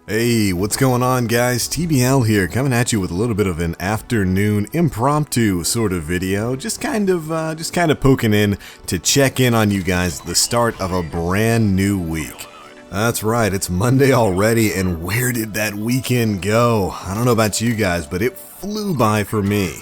Hey, what's going on, guys? TBL here, coming at you with a little bit of an afternoon impromptu sort of video, just kind of poking in to check in on you guys at the start of a brand new week. That's right, it's Monday already, and where did that weekend go? I don't know about you guys, but it flew by for me.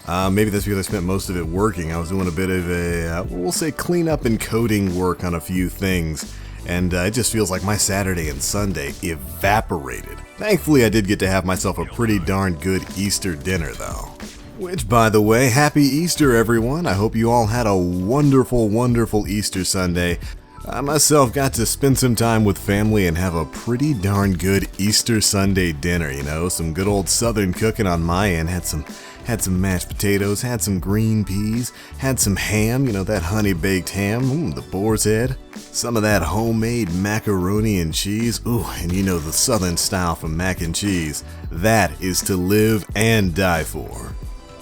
Maybe that's because I spent most of it working. I was doing a bit of a, we'll say, cleanup and coding work on a few things. And it just feels like my Saturday and Sunday evaporated. Thankfully, I did get to have myself a pretty darn good Easter dinner, though. Which, by the way, happy Easter, everyone. I hope you all had a wonderful, wonderful Easter Sunday. I myself got to spend some time with family and have a pretty darn good Easter Sunday dinner, you know, some good old Southern cooking on my end. Had some mashed potatoes, had some green peas, had some ham, you know, that honey-baked ham, the boar's head, some of that homemade macaroni and cheese, and you know the Southern style from mac and cheese. That is to live and die for.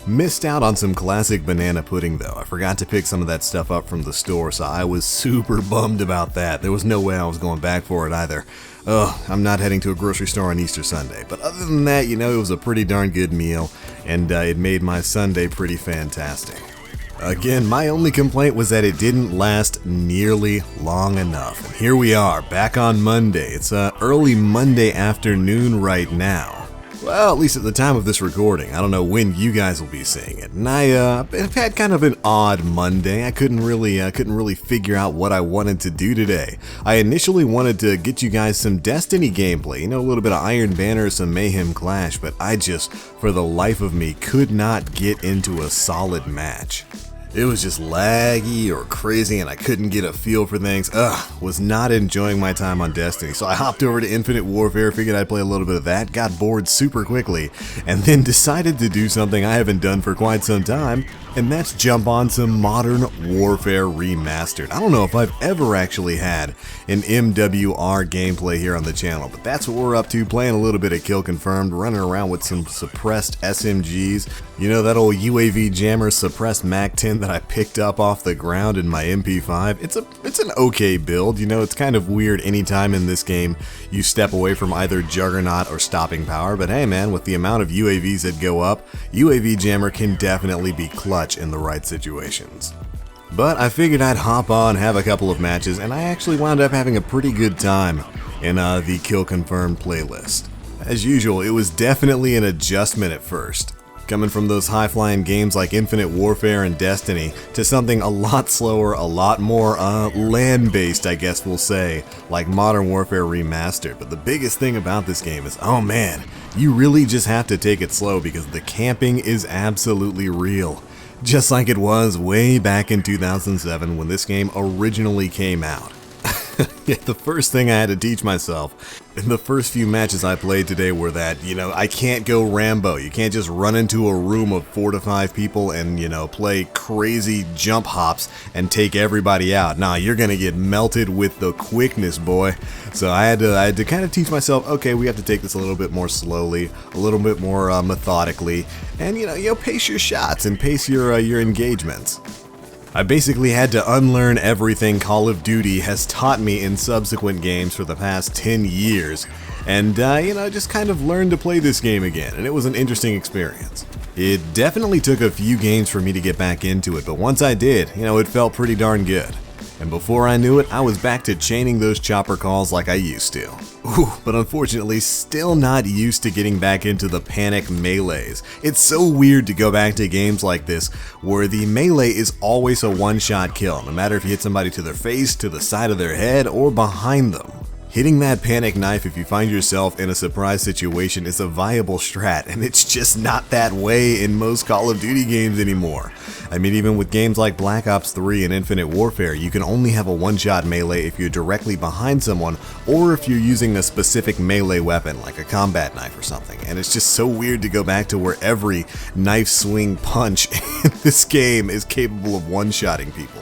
Missed out on some classic banana pudding though. I forgot to pick some of that stuff up from the store, so I was super bummed about that. There was no way I was going back for it either. I'm not heading to a grocery store on Easter Sunday. But other than that, you know, it was a pretty darn good meal, and it made my Sunday pretty fantastic. Again, my only complaint was that it didn't last nearly long enough. And here we are, back on Monday. It's early Monday afternoon right now. Well, at least at the time of this recording. I don't know when you guys will be seeing it. And I've had kind of an odd Monday. I couldn't really figure out what I wanted to do today. I initially wanted to get you guys some Destiny gameplay, you know, a little bit of Iron Banner, some Mayhem Clash, but I just, for the life of me, could not get into a solid match. It was just laggy or crazy and I couldn't get a feel for things. Was not enjoying my time on Destiny. So I hopped over to Infinite Warfare, figured I'd play a little bit of that, got bored super quickly, and then decided to do something I haven't done for quite some time, and that's jump on some Modern Warfare Remastered. I don't know if I've ever actually had an MWR gameplay here on the channel, but that's what we're up to, playing a little bit of Kill Confirmed, running around with some suppressed SMGs. You know, that old UAV jammer suppressed MAC-10 that I picked up off the ground in my MP5. It's an okay build. You know, it's kind of weird anytime in this game you step away from either Juggernaut or stopping power, but hey man, with the amount of UAVs that go up, UAV jammer can definitely be clutch in the right situations. But I figured I'd hop on, have a couple of matches, and I actually wound up having a pretty good time in the Kill Confirmed playlist. As usual, it was definitely an adjustment at first. Coming from those high-flying games like Infinite Warfare and Destiny to something a lot slower, a lot more land-based, I guess we'll say, like Modern Warfare Remastered. But the biggest thing about this game is, oh man, you really just have to take it slow because the camping is absolutely real. Just like it was way back in 2007 when this game originally came out. Yeah, the first thing I had to teach myself in the first few matches I played today were that, you know, I can't go Rambo. You can't just run into a room of 4 to 5 people and, you know, play crazy jump hops and take everybody out. Nah, you're gonna get melted with the quickness, boy. So I had to kind of teach myself, okay, we have to take this a little bit more slowly, a little bit more methodically, and you know, pace your shots and pace your engagements. I basically had to unlearn everything Call of Duty has taught me in subsequent games for the past 10 years, and you know, just kind of learned to play this game again, and it was an interesting experience. It definitely took a few games for me to get back into it, but once I did, you know, it felt pretty darn good. And before I knew it, I was back to chaining those chopper calls like I used to. But unfortunately, still not used to getting back into the panic melees. It's so weird to go back to games like this, where the melee is always a one-shot kill, no matter if you hit somebody to their face, to the side of their head, or behind them. Hitting that panic knife if you find yourself in a surprise situation is a viable strat, and it's just not that way in most Call of Duty games anymore. I mean, even with games like Black Ops 3 and Infinite Warfare, you can only have a one-shot melee if you're directly behind someone, or if you're using a specific melee weapon, like a combat knife or something. And it's just so weird to go back to where every knife swing punch in this game is capable of one-shotting people.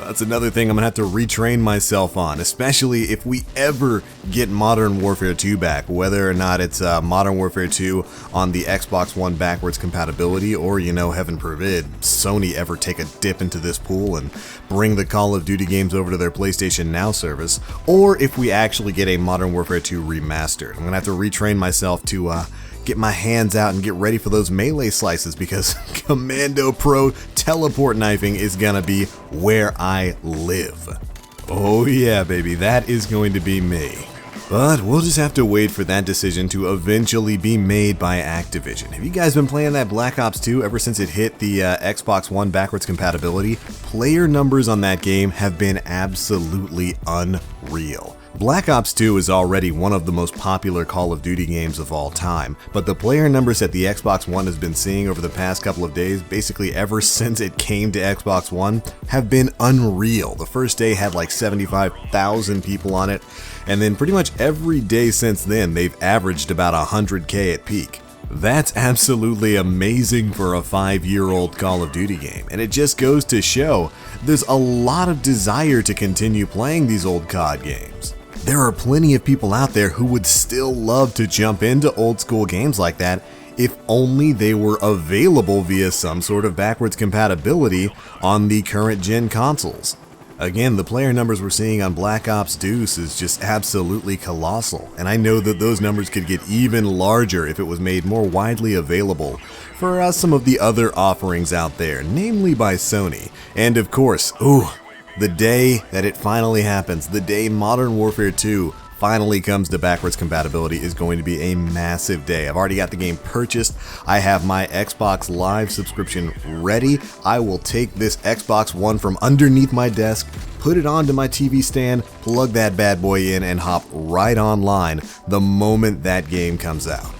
That's another thing I'm gonna have to retrain myself on, especially if we ever get Modern Warfare 2 back, whether or not it's Modern Warfare 2 on the Xbox One backwards compatibility, or, you know, heaven forbid, Sony ever take a dip into this pool and bring the Call of Duty games over to their PlayStation Now service, or if we actually get a Modern Warfare 2 Remastered. I'm gonna have to retrain myself to get my hands out and get ready for those melee slices, because Commando Pro teleport knifing is gonna be where I live. Oh yeah, baby, that is going to be me. But we'll just have to wait for that decision to eventually be made by Activision. Have you guys been playing that Black Ops 2 ever since it hit the Xbox One backwards compatibility? Player numbers on that game have been absolutely unreal. Black Ops 2 is already one of the most popular Call of Duty games of all time, but the player numbers that the Xbox One has been seeing over the past couple of days, basically ever since it came to Xbox One, have been unreal. The first day had like 75,000 people on it, and then pretty much every day since then they've averaged about 100K at peak. That's absolutely amazing for a 5-year-old Call of Duty game, and it just goes to show there's a lot of desire to continue playing these old COD games. There are plenty of people out there who would still love to jump into old school games like that if only they were available via some sort of backwards compatibility on the current gen consoles. Again, the player numbers we're seeing on Black Ops Deuce is just absolutely colossal, and I know that those numbers could get even larger if it was made more widely available for some of the other offerings out there, namely by Sony. And of course, the day that it finally happens, the day Modern Warfare 2 finally comes to backwards compatibility, is going to be a massive day. I've already got the game purchased. I have my Xbox Live subscription ready. I will take this Xbox One from underneath my desk, put it onto my TV stand, plug that bad boy in, and hop right online the moment that game comes out.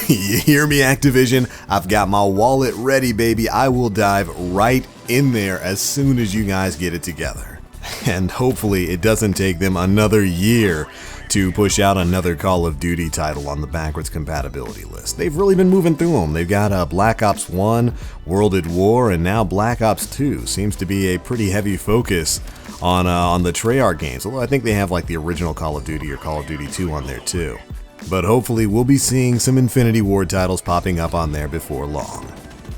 You hear me, Activision? I've got my wallet ready, baby. I will dive right in there as soon as you guys get it together. And hopefully it doesn't take them another year to push out another Call of Duty title on the backwards compatibility list. They've really been moving through them. They've got Black Ops 1, World at War, and now Black Ops 2. Seems to be a pretty heavy focus on the Treyarch games, although I think they have like the original Call of Duty or Call of Duty 2 on there too. But hopefully we'll be seeing some Infinity Ward titles popping up on there before long.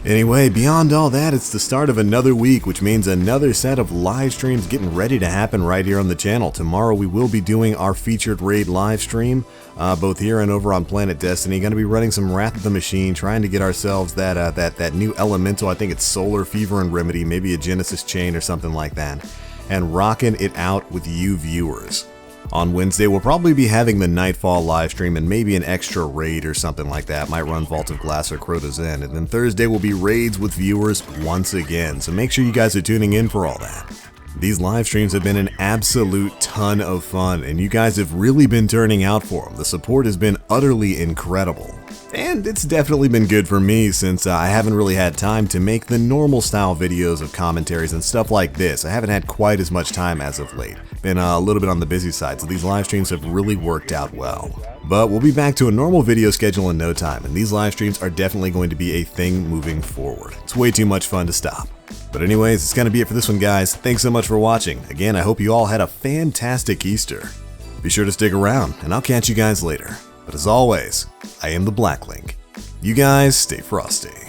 Anyway, beyond all that, it's the start of another week, which means another set of live streams getting ready to happen right here on the channel. Tomorrow we will be doing our featured raid live stream, both here and over on Planet Destiny. Going to be running some Wrath of the Machine, trying to get ourselves that new elemental. I think it's Solar Fever and Remedy, maybe a Genesis Chain or something like that, and rocking it out with you viewers. On Wednesday, we'll probably be having the Nightfall livestream and maybe an extra raid or something like that. Might run Vault of Glass or Crota's End. And then Thursday will be raids with viewers once again. So make sure you guys are tuning in for all that. These live streams have been an absolute ton of fun, and you guys have really been turning out for them. The support has been utterly incredible. And it's definitely been good for me, since I haven't really had time to make the normal style videos of commentaries and stuff like this. I haven't had quite as much time as of late. Been a little bit on the busy side, so these live streams have really worked out well. But we'll be back to a normal video schedule in no time, and these live streams are definitely going to be a thing moving forward. It's way too much fun to stop. But anyways, it's going to be it for this one, guys. Thanks so much for watching. Again, I hope you all had a fantastic Easter. Be sure to stick around, and I'll catch you guys later. But as always, I am the Black Link. You guys stay frosty.